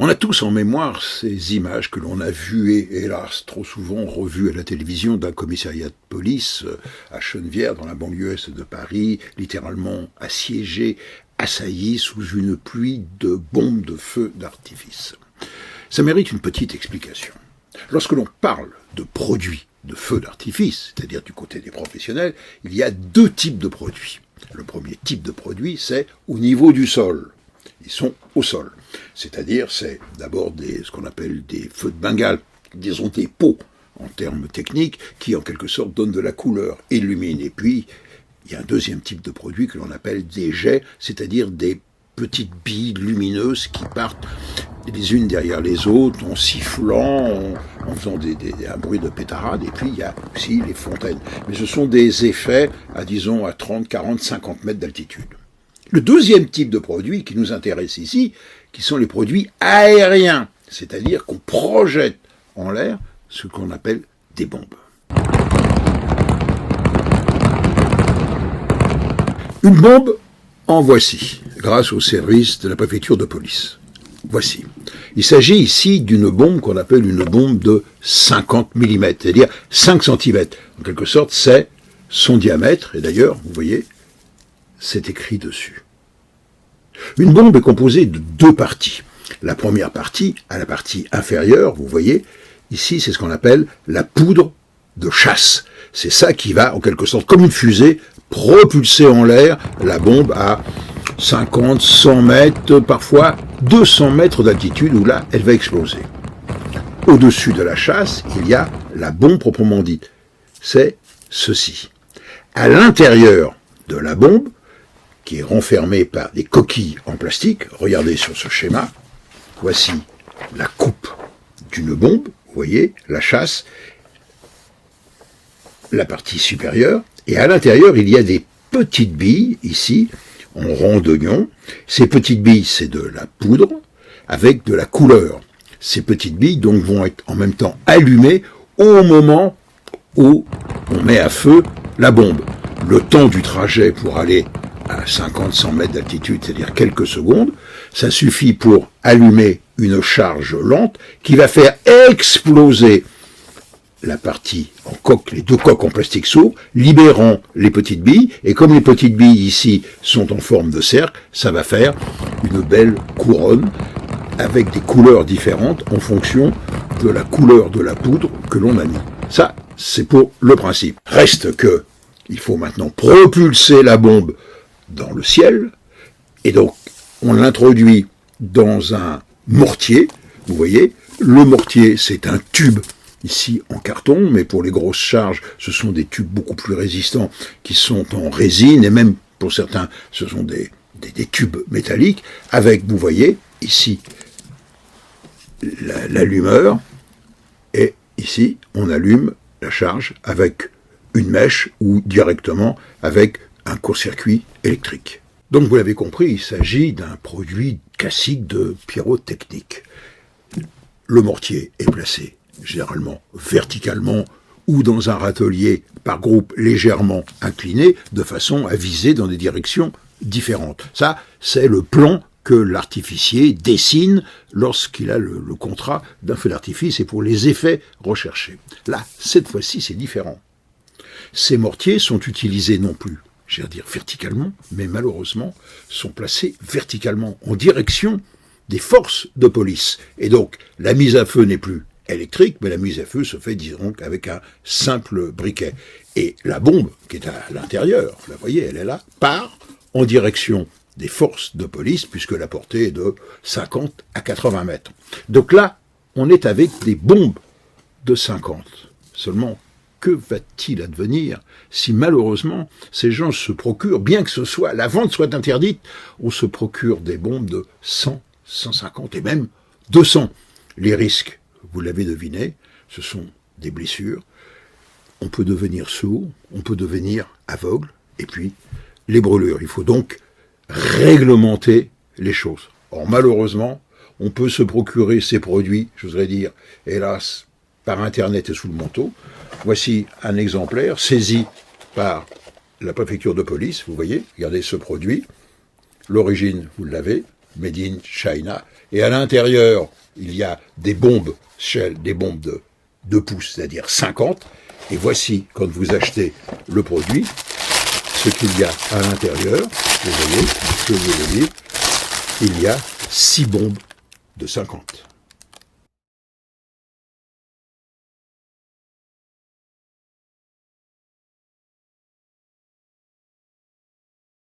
On a tous en mémoire ces images que l'on a vues et hélas trop souvent revues à la télévision d'un commissariat de police à Chenevière, dans la banlieue est de Paris, littéralement assiégé, assailli sous une pluie de bombes de feu d'artifice. Ça mérite une petite explication. Lorsque l'on parle de produits de feu d'artifice, c'est-à-dire du côté des professionnels, il y a deux types de produits. Le premier type de produit, c'est au niveau du sol. Ils sont au sol. C'est-à-dire, c'est d'abord ce qu'on appelle des feux de Bengale, disons des pots, en termes techniques, qui en quelque sorte donnent de la couleur, illuminent. Et puis, il y a un deuxième type de produit que l'on appelle des jets, c'est-à-dire des petites billes lumineuses qui partent les unes derrière les autres, en sifflant, en faisant un bruit de pétarade, et puis il y a aussi les fontaines. Mais ce sont des effets à 30, 40, 50 mètres d'altitude. Le deuxième type de produit qui nous intéresse ici, qui sont les produits aériens, c'est-à-dire qu'on projette en l'air ce qu'on appelle des bombes. Une bombe, en voici, grâce au service de la préfecture de police. Voici. Il s'agit ici d'une bombe qu'on appelle une bombe de 50 mm, c'est-à-dire 5 cm. En quelque sorte, c'est son diamètre, et d'ailleurs, vous voyez, c'est écrit dessus. Une bombe est composée de deux parties. La première partie, à la partie inférieure, vous voyez, ici, c'est ce qu'on appelle la poudre de chasse. C'est ça qui va, en quelque sorte, comme une fusée, propulser en l'air la bombe à 50, 100 mètres, parfois 200 mètres d'altitude, où là, elle va exploser. Au-dessus de la chasse, il y a la bombe proprement dite. C'est ceci. À l'intérieur de la bombe, qui est renfermée par des coquilles en plastique, regardez sur ce schéma, voici la coupe d'une bombe, vous voyez, la chasse, la partie supérieure, et à l'intérieur, il y a des petites billes, ici, en rond d'oignon. Ces petites billes, c'est de la poudre, avec de la couleur. Ces petites billes, donc, vont être en même temps allumées au moment où on met à feu la bombe. Le temps du trajet pour aller à 50-100 mètres d'altitude, c'est-à-dire quelques secondes, ça suffit pour allumer une charge lente qui va faire exploser la partie en coque, les deux coques en plastique s'ouvrent, libérant les petites billes, et comme les petites billes ici sont en forme de cercle, ça va faire une belle couronne avec des couleurs différentes en fonction de la couleur de la poudre que l'on a mis. Ça, c'est pour le principe. Reste que il faut maintenant propulser la bombe dans le ciel, et donc on l'introduit dans un mortier, vous voyez, le mortier c'est un tube ici en carton, mais pour les grosses charges, ce sont des tubes beaucoup plus résistants qui sont en résine, et même pour certains, ce sont des tubes métalliques, avec, vous voyez, ici, l'allumeur, et ici, on allume la charge avec une mèche ou directement avec un court-circuit électrique. Donc vous l'avez compris, il s'agit d'un produit classique de pyrotechnique. Le mortier est placé généralement verticalement ou dans un râtelier par groupe légèrement incliné, de façon à viser dans des directions différentes. Ça, c'est le plan que l'artificier dessine lorsqu'il a le contrat d'un feu d'artifice et pour les effets recherchés. Là, cette fois-ci, c'est différent. Ces mortiers sont utilisés non plus, je veux dire verticalement, mais malheureusement, sont placés verticalement en direction des forces de police. Et donc, la mise à feu n'est plus électrique, mais la mise à feu se fait, disons, avec un simple briquet. Et la bombe, qui est à l'intérieur, vous la voyez, elle est là, part en direction des forces de police, puisque la portée est de 50 à 80 mètres. Donc là, on est avec des bombes de 50. Seulement, que va-t-il advenir si malheureusement ces gens se procurent, bien que la vente soit interdite, on se procure des bombes de 100, 150 et même 200. Les risques, vous l'avez deviné, ce sont des blessures. On peut devenir sourd, on peut devenir aveugle, et puis les brûlures. Il faut donc réglementer les choses. Or, malheureusement, on peut se procurer ces produits, j'oserais dire, hélas, par Internet et sous le manteau. Voici un exemplaire saisi par la préfecture de police, vous voyez, regardez ce produit. L'origine, vous l'avez, Made in China. Et à l'intérieur, il y a des bombes Shell, des bombes de 2 pouces, c'est-à-dire 50. Et voici, quand vous achetez le produit, ce qu'il y a à l'intérieur. Vous voyez, je vous le dis, il y a 6 bombes de 50.